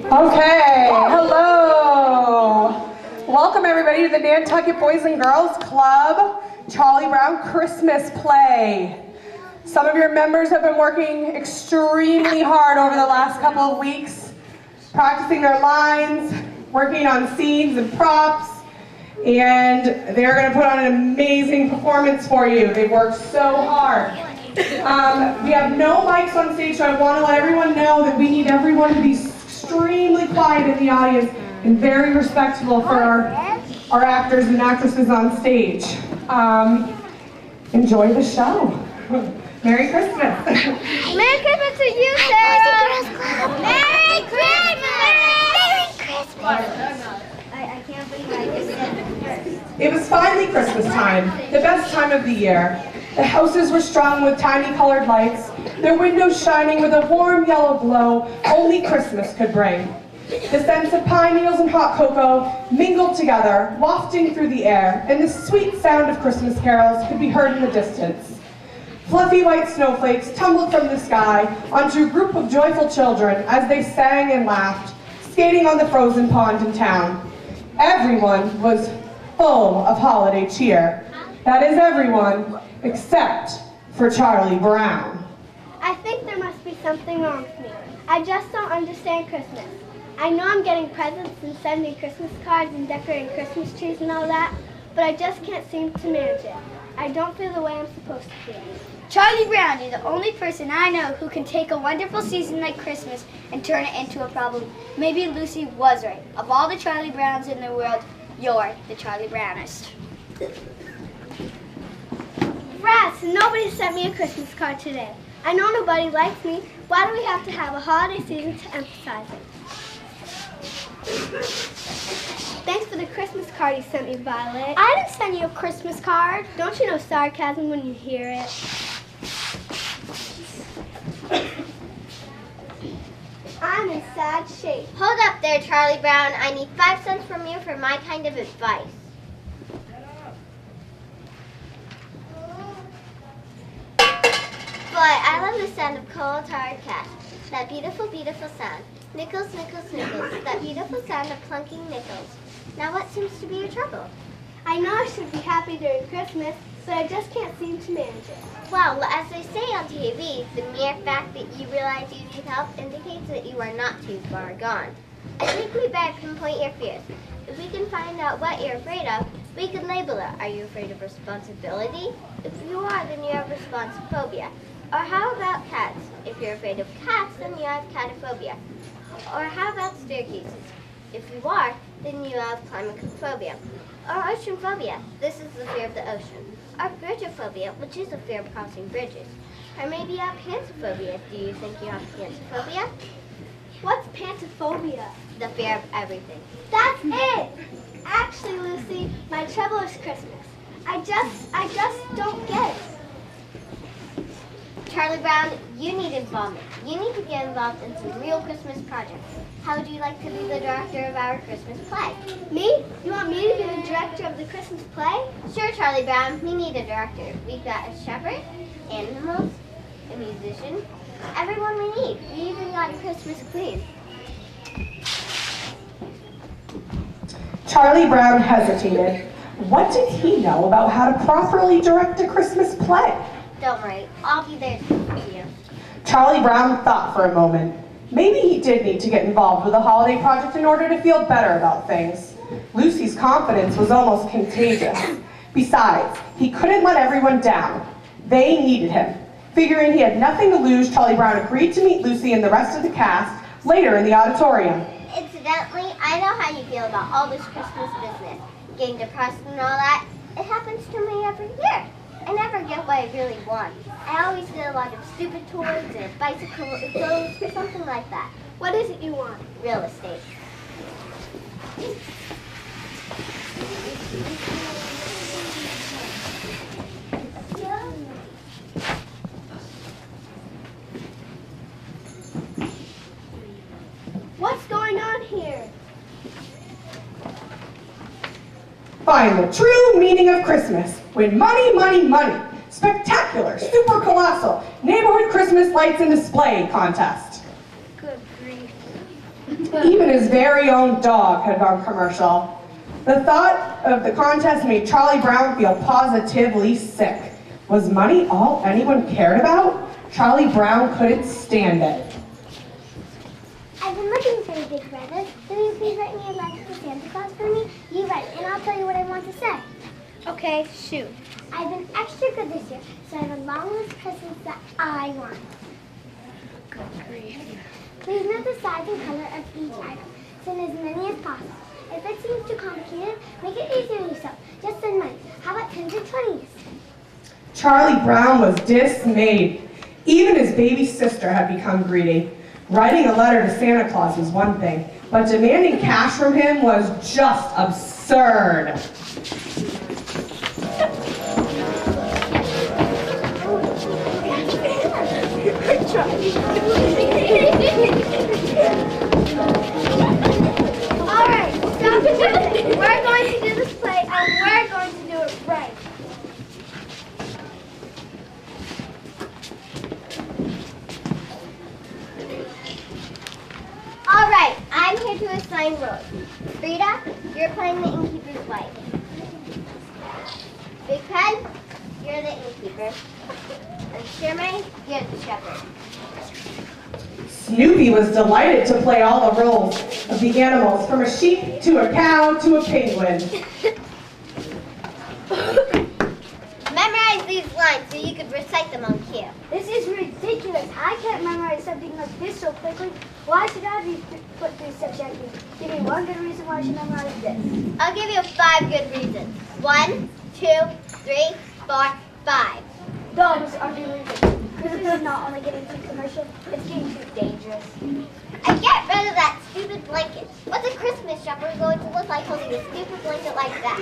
Okay, hello. Welcome everybody to the Nantucket Boys and Girls Club Charlie Brown Christmas Play. Some of your members have been working extremely hard over the last couple of weeks, practicing their lines, working on scenes and props, and they're going to put on an amazing performance for you. They've worked so hard. We have no mics on stage, so I want to let everyone know that we need everyone to be extremely quiet in the audience and very respectful for our actors and actresses on stage. Enjoy the show. Merry Christmas. Merry Christmas to you, Sarah. Merry Christmas. I can't believe I just said it. It was finally Christmas time, the best time of the year. The houses were strung with tiny colored lights, their windows shining with a warm yellow glow only Christmas could bring. The scents of pine needles and hot cocoa mingled together, wafting through the air, and the sweet sound of Christmas carols could be heard in the distance. Fluffy white snowflakes tumbled from the sky onto a group of joyful children as they sang and laughed, skating on the frozen pond in town. Everyone was full of holiday cheer. That is everyone except for Charlie Brown. I think there must be something wrong with me. I just don't understand Christmas. I know I'm getting presents and sending Christmas cards and decorating Christmas trees and all that, but I just can't seem to manage it. I don't feel the way I'm supposed to feel. Charlie Brown, you're the only person I know who can take a wonderful season like Christmas and turn it into a problem. Maybe Lucy was right. Of all the Charlie Browns in the world, you're the Charlie Brownest. Rats, nobody sent me a Christmas card today. I know nobody likes me. Why do we have to have a holiday season to emphasize it? Thanks for the Christmas card you sent me, Violet. I didn't send you a Christmas card. Don't you know sarcasm when you hear it? I'm in sad shape. Hold up there, Charlie Brown. I need 5 cents from you for my kind of advice. Boy, I love the sound of cold, hard cash. That beautiful, beautiful sound. Nickels, nickels, nickels. That beautiful sound of plunking nickels. Now what seems to be your trouble? I know I should be happy during Christmas, but I just can't seem to manage it. Well, as they say on TV, the mere fact that you realize you need help indicates that you are not too far gone. I think we better pinpoint your fears. If we can find out what you're afraid of, we can label it. Are you afraid of responsibility? If you are, then you have responsiphobia. Or how about cats? If you're afraid of cats, then you have catophobia. Or how about staircases? If you are, then you have climacophobia. Or ocean phobia. This is the fear of the ocean. Or bridgeophobia, which is the fear of crossing bridges. Or maybe you have pantsophobia. Do you think you have pantsophobia? What's pantophobia? The fear of everything. That's it! Actually, Lucy, my trouble is Christmas. I just don't get it. Charlie Brown, you need involvement. You need to get involved in some real Christmas projects. How would you like to be the director of our Christmas play? Me? You want me to be the director of the Christmas play? Sure, Charlie Brown. We need a director. We've got a shepherd, animals, a musician, everyone we need. We even got a Christmas queen. Charlie Brown hesitated. What did he know about how to properly direct a Christmas play? Don't worry, I'll be there for you. Charlie Brown thought for a moment. Maybe he did need to get involved with a holiday project in order to feel better about things. Lucy's confidence was almost contagious. Besides, he couldn't let everyone down. They needed him. Figuring he had nothing to lose, Charlie Brown agreed to meet Lucy and the rest of the cast later in the auditorium. Incidentally, I know how you feel about all this Christmas business. getting depressed and all that. It happens to me every year. I never get what I really want. I always get a lot of stupid toys and a bicycle or clothes or something like that. What is it you want? Real estate. What's going on here? Find the true meaning of Christmas. Win money, money, money. Spectacular, super colossal, neighborhood Christmas lights and display contest. Good grief. Even his very own dog had gone commercial. The thought of the contest made Charlie Brown feel positively sick. Was money all anyone cared about? Charlie Brown couldn't stand it. I've been looking for you, big brother. Will you please write me a letter to Santa Claus for me? You write it, and I'll tell you what I want to say. Okay, shoot. I've been extra good this year, so I have a long list of presents that I want. Good grief. Please note the size and color of each item. Send as many as possible. If it seems too complicated, make it easier on yourself. Just send money. How about 10s and 20s? Charlie Brown was dismayed. Even his baby sister had become greedy. Writing a letter to Santa Claus was one thing, but demanding cash from him was just absurd. All right, stop it. We're going to do this play, and we're going to do it right. All right, I'm here to assign roles. Frida, you're playing the innkeeper's wife. Big Pen, you're the innkeeper. And Shirmay, you're the shepherd. Snoopy was delighted to play all the roles of the animals, from a sheep to a cow to a penguin. Memorize these lines so you can recite them on cue. This is ridiculous. I can't memorize something like this so quickly. Why should I be put through such acting? Give me one good reason why I should memorize this. I'll give you 5 good reasons. 1, 2, 3, 4, 5. Those are the reasons. Christmas is not only getting too commercial, it's getting too dangerous. And get rid of that stupid blanket. What's a Christmas shopper going to look like holding a stupid blanket like that?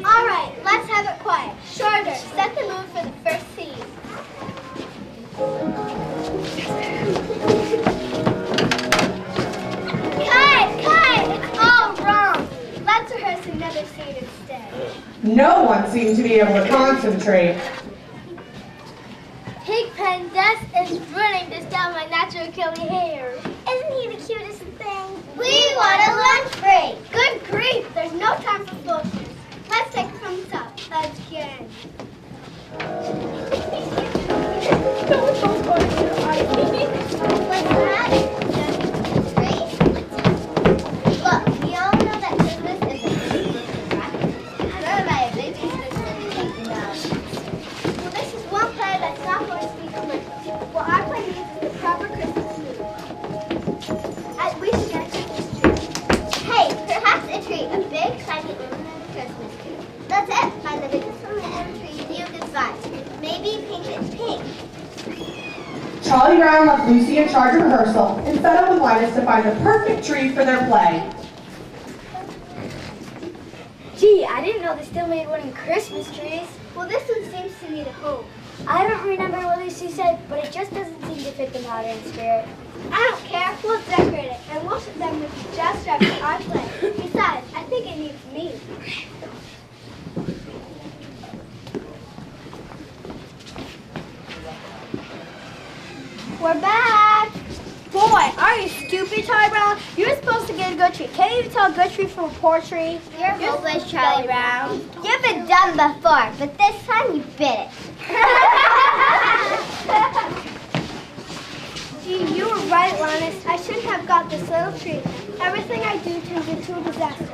All right, let's have it quiet. Shorter, set the mood for the first scene. Cut! It's all wrong. Let's rehearse another scene instead. No one seemed to be able to concentrate. Pigpen Dust is running to style my natural curly hair. Isn't he the cutest thing? We want a lunch break. Good grief, there's no time for bullshit. Let's take it from the top. Again. What's the matter? Great. Look, we all know that Christmas is a Christmas practice. None of my babies are spending $18. Well, this is one play that's not going to be commercial. What our play needs is the proper Christmas mood. And we should get a Christmas tree. Hey, perhaps a tree. A big, shiny, illuminated Christmas tree. That's it. Find the biggest from the end tree you can find. Maybe paint it pink. Charlie Brown left Lucy in charge of rehearsal and set up with Linus to find the perfect tree for their play. Gee, I didn't know they still made wooden Christmas trees. Well, this one seems to need a home. I don't remember what Lucy said, but it just doesn't seem to fit the modern spirit. I don't care. We'll decorate it, and we'll set them with just right for our play. Besides, I think it needs me. We're back. Boy, are you stupid, Charlie Brown? You're supposed to get a good tree. Can't you tell a good tree from a poor tree? You're hopeless, Charlie Brown. You've been done before, but this time you bit it. Gee, you were right, Linus. I shouldn't have got this little tree. Everything I do turns into a disaster.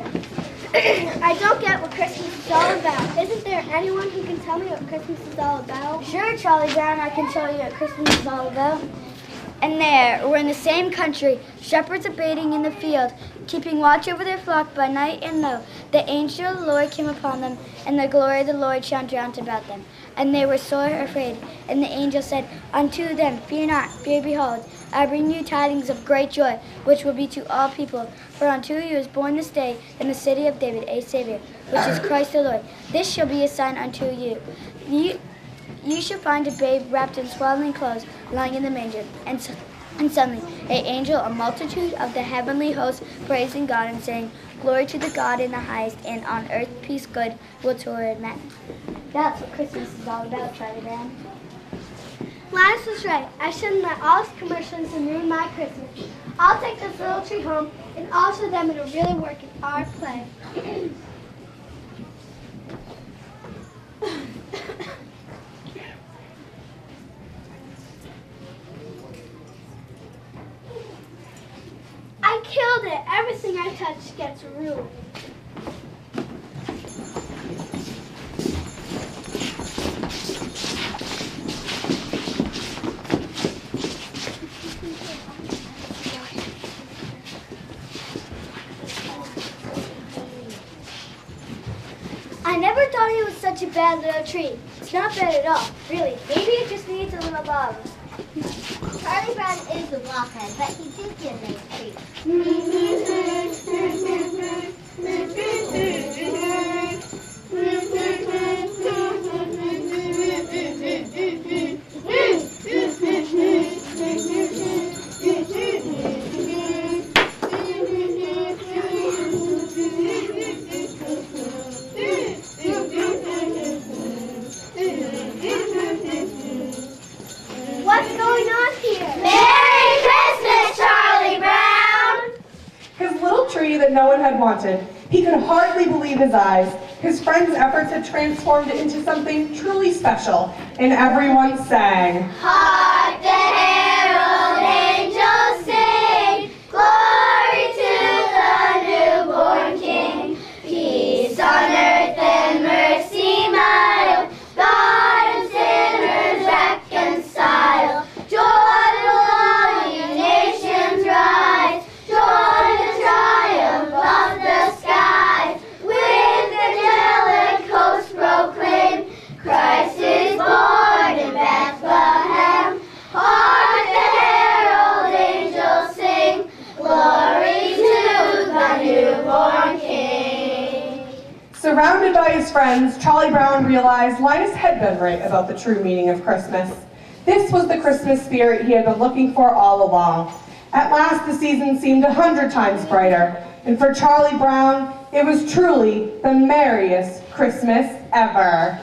I don't get what Christmas is all about. Isn't there anyone who can tell me what Christmas is all about? Sure, Charlie Brown, I can tell you what Christmas is all about. And there, or in the same country, shepherds abiding in the field, keeping watch over their flock by night and lo, the angel of the Lord came upon them, and the glory of the Lord shone round about them. And they were sore afraid. And the angel said unto them, Fear not, for behold, I bring you tidings of great joy, which will be to all people. For unto you is born this day in the city of David a Savior, which is Christ the Lord. This shall be a sign unto you. You shall find a babe wrapped in swaddling clothes, lying in the manger. And suddenly an angel, a multitude of the heavenly hosts, praising God and saying, Glory to the God in the highest, and on earth peace good will toward men. That's what Christmas is all about, Charlie Brown. Linus was right. I shouldn't let all these commercials and ruin my Christmas. I'll take this little tree home and I'll show them it'll really work in our play. I killed it. Everything I touch gets ruined. I never thought it was such a bad little tree. It's not bad at all, really. Maybe it just needs a little love. Charlie Brown is a blockhead, but he did get a nice treat. What's going on here? Merry Christmas, Charlie Brown! His little tree that no one had wanted. He could hardly believe his eyes. His friends' efforts had transformed it into something truly special, and everyone sang. Hark the herald angels sing, glory to the newborn King. Peace on earth and mercy mild, God and sinners reconcile. Joy will all ye nations rise, joy the triumph of the skies. With angelic hosts proclaim, Christ is born in Bethlehem. Hark the herald angels sing, glory to the newborn King. Surrounded by his friends, Charlie Brown realized Linus had been right about the true meaning of Christmas. This was the Christmas spirit he had been looking for all along. At last, the season seemed 100 times brighter, and for Charlie Brown, it was truly the merriest Christmas ever.